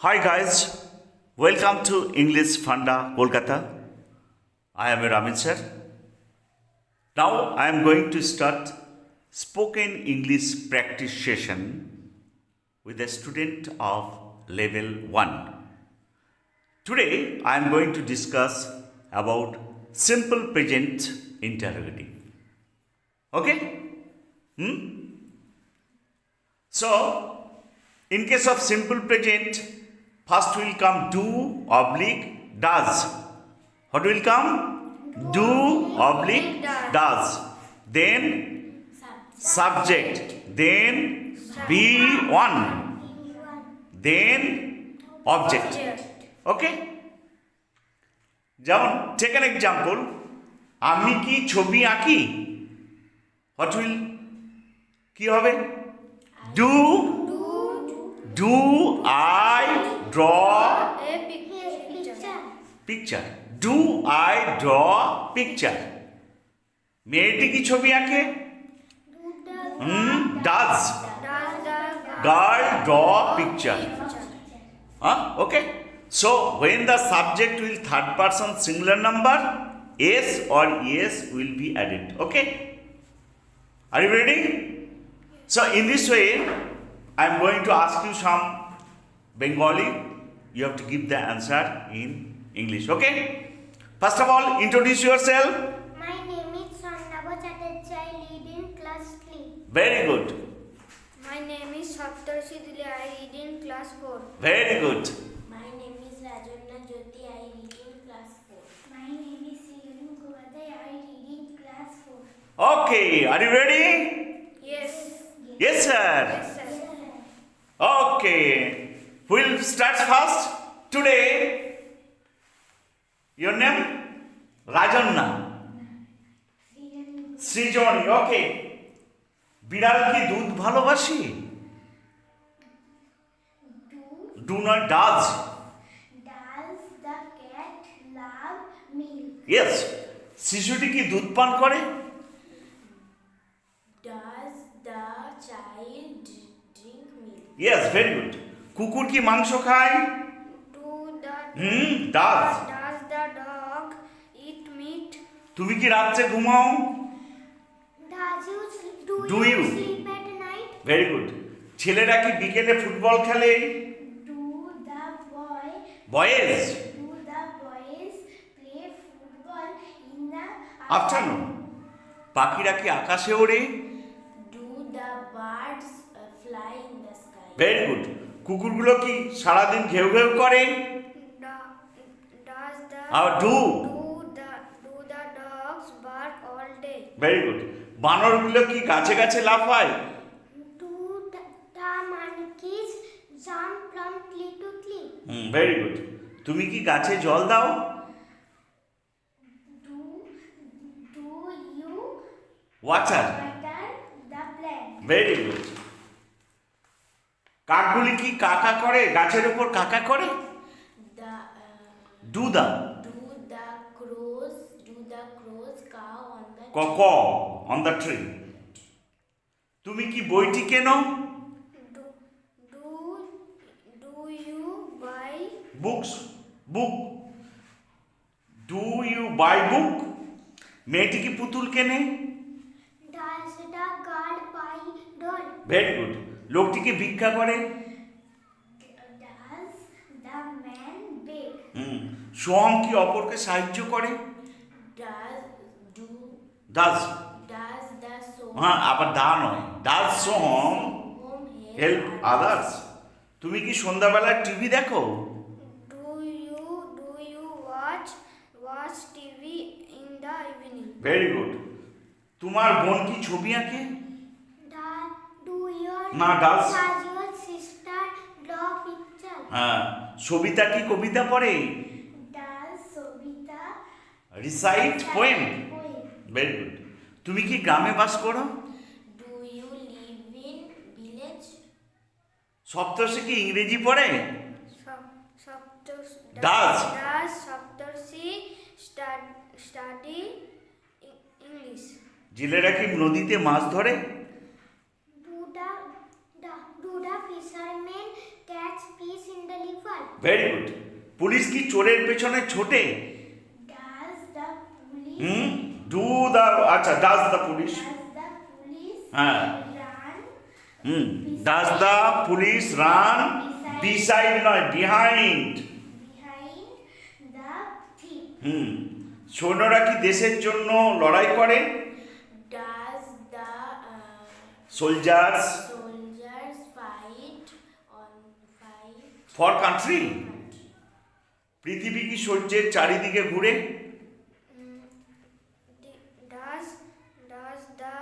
Hi guys, welcome to English Funda Kolkata. I am Ramit sir. Now I am going to start spoken English practice session with a student of level 1. Today I am going to discuss about simple present interrogative. Okay? So, in case of simple present, first will come do oblique does. What will come? Do oblique does. Then subject. Then be one. Then object. Okay? যেমন take an example. আমি কি ছবি আঁকি? What will কি হবে? Do I draw picture? Do I draw picture? মেয়েটি কি ছবি আঁকে? Does girl draw picture? Okay. So when the subject will third person singular number, s or es will be added. Okay. Are you ready? So in this way, I am going to ask you some Bengali. You have to give the answer in English. Okay? First of all, introduce yourself. My name is Swarnabha Chatterjee. I read in class 3. Very good. My name is Saptarshi Dile. I read in class 4. Very good. My name is Rajanna Jyoti. I read in class 4. My name is Sriram Guvade. I read in class 4. Okay. Are you ready? Yes. Yes, sir. Yes, sir. Okay. We'll start first. Today, your name? Rajanna. Srijoni. Okay. বিড়াল কি দুধ ভালোবাসে? Do not does. Does the cat love milk? Yes. শিশুটি কি দুধ পান করে? Does the child drink milk? Yes, very good. কুকুর কি মাংস খায়? Does. Does the dog eat meat? তুমি কি রাত্রে ঘুমাও? Do you sleep at night? Very good. ছেলেরা কি বিকেলে ফুটবল খেলে? Do the Boys. boys play football in the Afternoon. পাখিরা কি আকাশে ওড়ে? Do the birds fly in the sky? Very good. কুকুরগুলো কি সারাদিন ঘেউ ঘেউ করে? Does the আর do the dogs bark all day? Very good. বানরগুলো কি গাছে গাছে লাফায়? Do the monkeys jump from tree to tree? Very good. তুমি কি গাছে জল দাও? Do you water. water the plant? Very good. কাকগুলি কি কাকা করে? গাছের উপর কাকা করে? Do the. Do the crows cow on the caw on the tree. তুমি কি বইটি কেনো? Do you buy books book. Do you buy book? মেয়েটি কি পুতুল কেনে? Does the girl buy doll? Very good. লোকটি কি ভিক্ষা করে? Does the man beg? Soham কি অপরকে সাহায্য করে? ডাজ। The soul হ্যাঁ, আবার দা নয়। Does Soham home help others? তুমি কি সন্ধ্যাবেলায় টিভি দেখো? Do you watch TV in the evening? Very good. তোমার বোন কি ছবি আঁকে? না, does your sister draw picture? হ্যাঁ। সবিতা কি কবিতা পড়ে? Does Sobita recite poem? poem? Very good. তুমি কি গ্রামে বাস করো? Do you live in village? সপ্তর্ষি কি ইংরেজি পড়ে? Does Saptarshi study English? জেলেরা কি নদীতে মাছ ধরে? Do the fishermen catch fish in the river? Very good. Police কি চোরের পেছনে ছোটে? Does the police do the, আচ্ছা, ডাজ দ্য পুলিশ, হ্যাঁ, does the police run beside নয় বিহাইন্ড, behind the thief? সৈন্যরা কি দেশের জন্য লড়াই করে? Does the soldiers soldiers fight for country. পৃথিবী কি সূর্যের চারিদিকে ঘুরে? Does the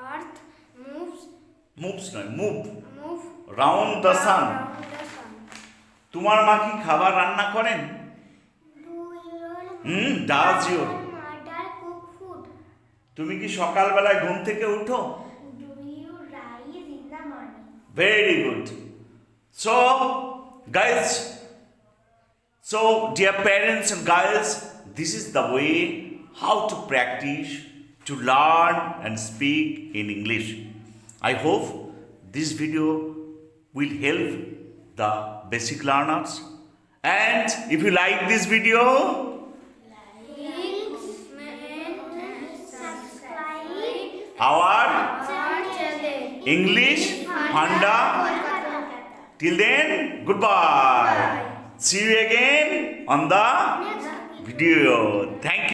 earth মুভস নয়, move move round the sun. around the sun? তোমার মা কি খাবার রান্না করেন? Do your does your. mother cook food? তুমি কি সকালবেলায় ঘুম থেকে উঠো? Do you rise in the morning? Very good. So, guys, so dear parents and guys, this is the way how to practice to learn and speak in English. I hope this video will help the basic learners. And if you like this video, Subscribe our channel. English Funda. Till then, goodbye. See you again on the video. Thank you.